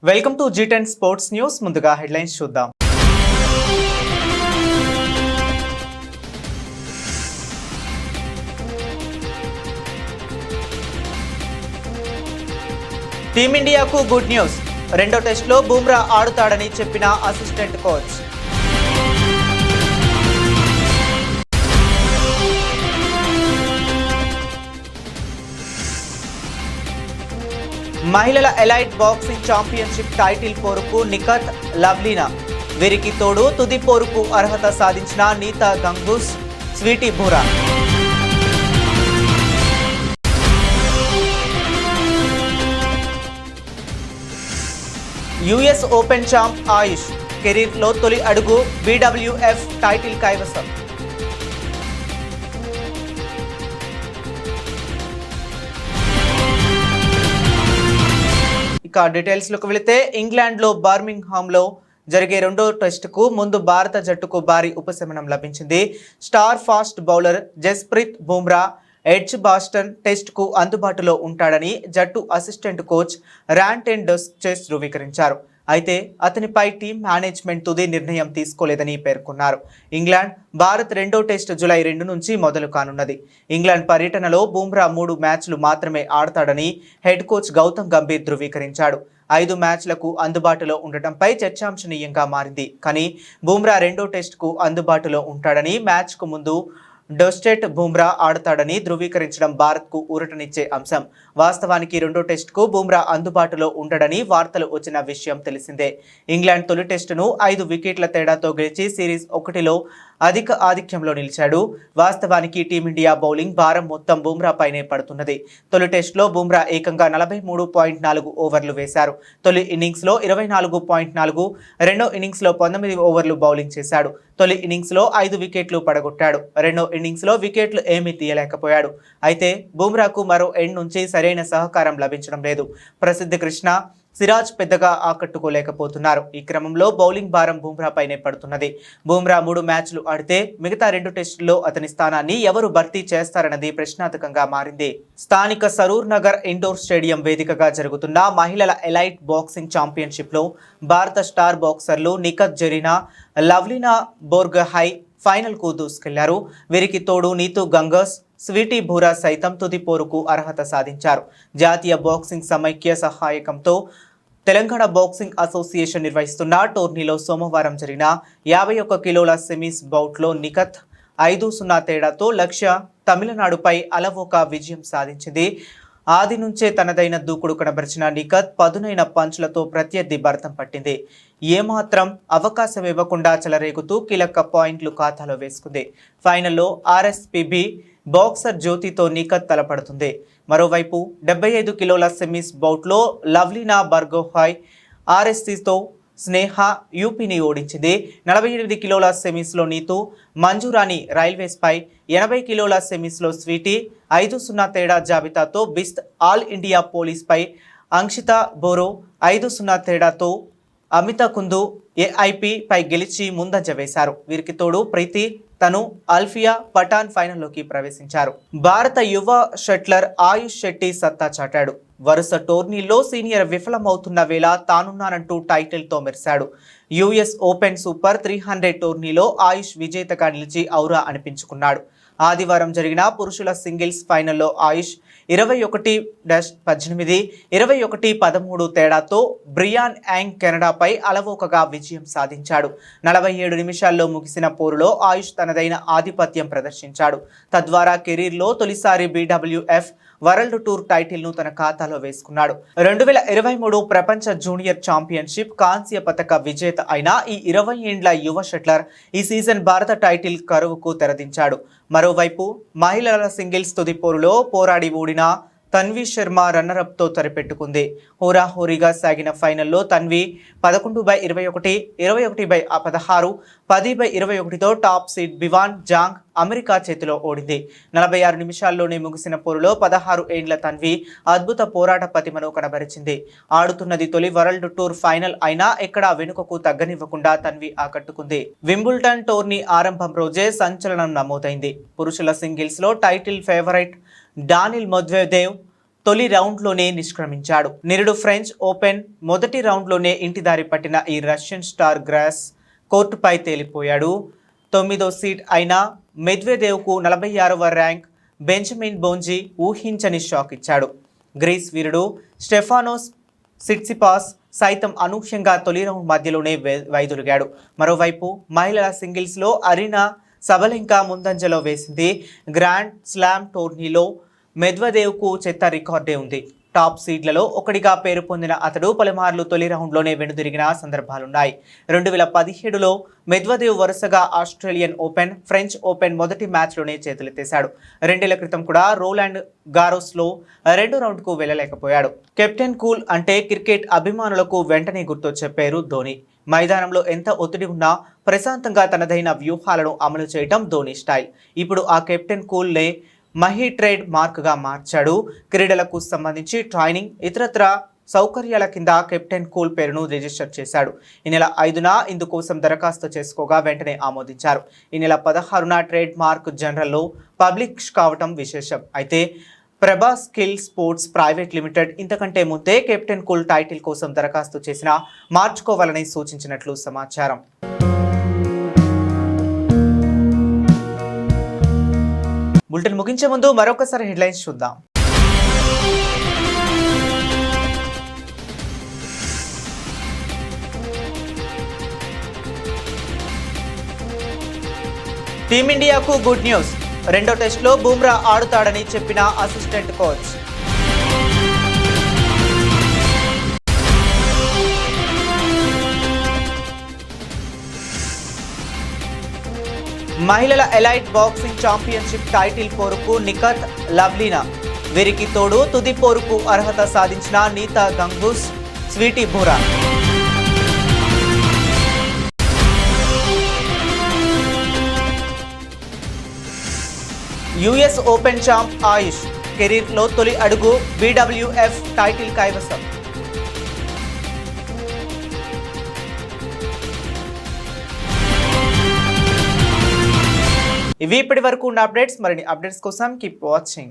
Welcome to G10 sports news. ముందుగా headlines చూద్దాం. టీమిండియాకు గుడ్ న్యూస్. రెండో టెస్టులో బుమ్రా ఆడుతాడని చెప్పిన అసిస్టెంట్ కోచ్. మహిళల ఎలైట్ బాక్సింగ్ ఛాంపియన్షిప్ టైటిల్ పోరుకు నిఖత్, లవ్లీనా. వీరికి తోడు తుది పోరుకు అర్హత సాధించిన Nitu Ghanghas, Saweety Boora. US Open champ Ayush కెరీర్లో తొలి అడుగు, BWF టైటిల్ కైవసం. ఇక డీటెయిల్స్లోకి వెళితే ఇంగ్లాండ్లో బర్మింగ్హామ్లో జరిగే రెండో టెస్టుకు ముందు భారత జట్టుకు భారీ ఉపశమనం లభించింది. Star fast bowler Jasprit Bumrah Edgbaston టెస్టుకు అందుబాటులో ఉంటాడని జట్టు అసిస్టెంట్ కోచ్ ర్యాంటెన్ డస్చెస్ ధృవీకరించారు. అయితే అతనిపై టీం మేనేజ్మెంట్ తుది నిర్ణయం తీసుకోలేదని పేర్కొన్నారు. ఇంగ్లాండ్ భారత్ రెండో టెస్టు జూలై 2 నుంచి మొదలు కానున్నది. ఇంగ్లాండ్ పర్యటనలో బుమ్రా 3 మ్యాచ్లు మాత్రమే ఆడతాడని హెడ్ కోచ్ గౌతమ్ గంభీర్ ధృవీకరించాడు. 5 మ్యాచ్లకు అందుబాటులో ఉండటంపై చర్చాంశనీయంగా మారింది. కానీ బుమ్రా రెండో టెస్టుకు అందుబాటులో ఉంటాడని మ్యాచ్కు ముందు డస్టెట్ బుమ్రా ఆడతాడని ధృవీకరించడం భారత్కు ఊరటనిచ్చే అంశం. వాస్తవానికి రెండో టెస్టుకు బుమ్రా అందుబాటులో ఉండడని వార్తలు వచ్చిన విషయం తెలిసిందే. ఇంగ్లాండ్ తొలి టెస్టును 5 వికెట్ల తేడాతో గెలిచి సిరీస్ 1లో అధిక ఆధిక్యంలో నిలిచాడు. వాస్తవానికి టీమిండియా బౌలింగ్ భారం మొత్తం బుమ్రా పైనే పడుతున్నది. తొలి టెస్టులో బుమ్రా ఏకంగా 43.4 ఓవర్లు వేశారు. తొలి ఇన్నింగ్స్లో 24.4, రెండో ఇన్నింగ్స్లో 19 ఓవర్లు బౌలింగ్ చేశాడు. తొలి ఇన్నింగ్స్లో 5 వికెట్లు పడగొట్టాడు. రెండో ఇన్నింగ్స్లో వికెట్లు ఏమీ తీయలేకపోయాడు. అయితే బుమ్రాకు మరో ఎండ్ నుంచి సరైన సహకారం లభించడం లేదు. ప్రసిద్ధ కృష్ణ, సిరాజ్ పెద్దగా ఆకట్టుకోలేకపోతున్నారు. ఈ క్రమంలో బౌలింగ్ భారం బుమ్రా పైనే పడుతున్నది. బుమ్రా 3 మ్యాచ్లు ఆడితే మిగతా 2 టెస్టుల్లో అతని స్థానాన్ని ఎవరు భర్తీ చేస్తారన్నది ప్రశ్నార్థకంగా మారింది. స్థానిక సరూర్ నగర్ ఇండోర్ స్టేడియం వేదికగా జరుగుతున్న మహిళల ఎలైట్ బాక్సింగ్ ఛాంపియన్షిప్లో భారత స్టార్ బాక్సర్లు నిఖత్ జరీనా, లవ్లీనా బోర్గోహై ఫైనల్కు దూసుకెళ్లారు. వీరికి తోడు నీతూ గంగస్, స్వీటీ బూరా సైతం తుది పోరుకు అర్హత సాధించారు. జాతీయ బాక్సింగ్ సమైక్య సహాయకంతో తెలంగాణ బాక్సింగ్ అసోసియేషన్ నిర్వహిస్తున్న టోర్నీలో సోమవారం జరిగిన 51 కిలోల సెమీస్ బౌట్లో నిఖత్ 5-0 తేడాతో లక్ష్య తమిళనాడుపై అలవోక విజయం సాధించింది. ఆది నుంచే తనదైన దూకుడు కనబరిచిన నిఖత్ పదునైన పంచులతో ప్రత్యర్థి భరతం పట్టింది. ఏమాత్రం అవకాశం ఇవ్వకుండా చెలరేగుతూ కీలక పాయింట్లు ఖాతాలో వేసుకుంది. ఫైనల్లో RSPB బాక్సర్ జ్యోతితో నిఖత్ తలపడుతుంది. మరోవైపు 75 కిలోల సెమీస్ బౌట్లో లవ్లీనా బోర్గోహై RSCతో స్నేహ యూపీని ఓడించింది. 48 కిలోల సెమీస్లో నీతూ మంజురాణి రైల్వేస్పై, 80 కిలోల సెమీస్లో స్వీటీ 5-0 తేడా జాబితాతో బిస్ట్ ఆల్ ఇండియా పోలీస్పై, అంక్షిత బోరో 5-0 తేడాతో అమిత కుందు AIP పై గెలిచి ముందంజ వేశారు. వీరికి తోడు ప్రీతి తను, అల్ఫియా పఠాన్ ఫైనల్లోకి ప్రవేశించారు. భారత యువ షట్లర్ ఆయుష్ శెట్టి సత్తా చాటాడు. వరుస టోర్నీల్లో సీనియర్ విఫలమవుతున్న వేళ తానున్నానంటూ టైటిల్తో మెరిశాడు. US ఓపెన్ సూపర్ 300 టోర్నీలో ఆయుష్ విజేతగా నిలిచి ఔరా అనిపించుకున్నాడు. ఆదివారం జరిగిన పురుషుల సింగిల్స్ ఫైనల్లో ఆయుష్ 21-18, 21-13 తేడాతో బ్రియాన్ యాంగ్ కెనడాపై అలవోకగా విజయం సాధించాడు. 47 నిమిషాల్లో ముగిసిన పోరులో ఆయుష్ తనదైన ఆధిపత్యం ప్రదర్శించాడు. తద్వారా కెరీర్లో తొలిసారి BWF వరల్డ్ టూర్ టైటిల్ను తన ఖాతాలో వేసుకున్నాడు. 2023 ప్రపంచ జూనియర్ ఛాంపియన్షిప్ కాంస్య పతక విజేత అయిన ఈ 20 ఏండ్ల యువ షట్లర్ ఈ సీజన్ భారత టైటిల్ కరువుకు తెరదించాడు. మరోవైపు మహిళల సింగిల్స్ తుది పోరులో పోరాడి ఓడిన తన్వి శర్మ రన్నరప్తో సరిపెట్టుకుంది. హోరాహోరీగా సాగిన ఫైనల్లో తన్వి 11/21, 21/16, 10/21తో top seed Beiwen Zhang America చేతిలో ఓడింది. 46 నిమిషాల్లోనే ముగిసిన పోరులో 16 ఏండ్ల తన్వి అద్భుత పోరాట పటిమను కనబరిచింది. ఆడుతున్నది తొలి వరల్డ్ టూర్ ఫైనల్ అయినా ఎక్కడా వెనుకకు తగ్గనివ్వకుండా తన్వి ఆకట్టుకుంది. వింబుల్టన్ టోర్నీ ఆరంభం రోజే సంచలనం నమోదైంది. పురుషుల సింగిల్స్లో టైటిల్ ఫేవరెట్ డానిల్ మెద్వెదేవ్ తొలి రౌండ్లోనే నిష్క్రమించాడు. నిరుడు ఫ్రెంచ్ ఓపెన్ మొదటి రౌండ్లోనే ఇంటిదారి పట్టిన ఈ రష్యన్ స్టార్ గ్రాస్ కోర్టుపై తేలిపోయాడు. 9వ సీడ్ అయిన మెద్వెదేవ్కు 46వ ర్యాంక్ బెంజమిన్ బోంజీ ఊహించని షాక్ ఇచ్చాడు. గ్రీస్ వీరుడు స్టెఫానోస్ సిట్సిపాస్ సైతం అనూహ్యంగా తొలి రౌండ్ మధ్యలోనే వైదొలిగాడు. మరోవైపు మహిళల సింగిల్స్లో అరీనా సబలెంకా ముందంజలో వేసింది. గ్రాండ్ స్లామ్ టోర్నీలో మెద్వదేవ్కు చెత్త రికార్డే ఉంది. టాప్ సీడ్లలో ఒకటిగా పేరు పొందిన అతడు పలుమార్లు తొలి రౌండ్లోనే వెనుదిరిగిన సందర్భాలున్నాయి. 2017లో మెద్వదేవ్ వరుసగా ఆస్ట్రేలియన్ ఓపెన్, ఫ్రెంచ్ ఓపెన్ మొదటి మ్యాచ్లోనే చేతులెత్తేశాడు. 2 ఏళ్ల క్రితం కూడా రోలాండ్ గారోస్లో 2వ రౌండ్కు వెళ్లలేకపోయాడు. కెప్టెన్ కూల్ అంటే క్రికెట్ అభిమానులకు వెంటనే గుర్తొచ్చే పేరు ధోని. మైదానంలో ఎంత ఒత్తిడి ఉన్నా ప్రశాంతంగా తనదైన వ్యూహాలను అమలు చేయడం ధోని స్టైల్. ఇప్పుడు ఆ కెప్టెన్ కూల్నే మహీ ట్రేడ్ మార్క్గా మార్చాడు. క్రీడలకు సంబంధించి ట్రైనింగ్, ఇతరత్ర సౌకర్యాల కింద కెప్టెన్ కూల్ పేరును రిజిస్టర్ చేశాడు. ఈ నెల 5న ఇందుకోసం దరఖాస్తు చేసుకోగా వెంటనే ఆమోదించారు. ఈ నెల 16న ట్రేడ్ మార్క్ జనరల్లో పబ్లిష్ కావటం విశేషం. అయితే Prabhas skill sports private limited ఇంతకంటే ముందే కెప్టెన్ కూల్ టైటిల్ కోసం దరఖాస్తు చేసినా మార్చుకోవాలని సూచించినట్లు సమాచారం. బులెటిన్ ముగించే ముందు మరొకసారి హెడ్లైన్స్ చూద్దాం. టీమిండియాకు గుడ్ న్యూస్. 2వ టెస్టులో బుమ్రా ఆడుతాడని చెప్పిన అసిస్టెంట్ కోచ్. మహిళల ఎలైట్ బాక్సింగ్ ఛాంపియన్షిప్ టైటిల్ పోరుకు నిఖత్, లవ్లీనా. వీరికి తోడు తుది పోరుకు అర్హత సాధించిన Nitu Ghanghas, Saweety Boora. US Open champ Ayush కెరీర్లో తొలి అడుగు, BWF టైటిల్ కైవసం. ఇవి ఇప్పటి వరకు ఉన్న అప్డేట్స్. మరిన్ని అప్డేట్స్ కోసం కీప్ వాచింగ్.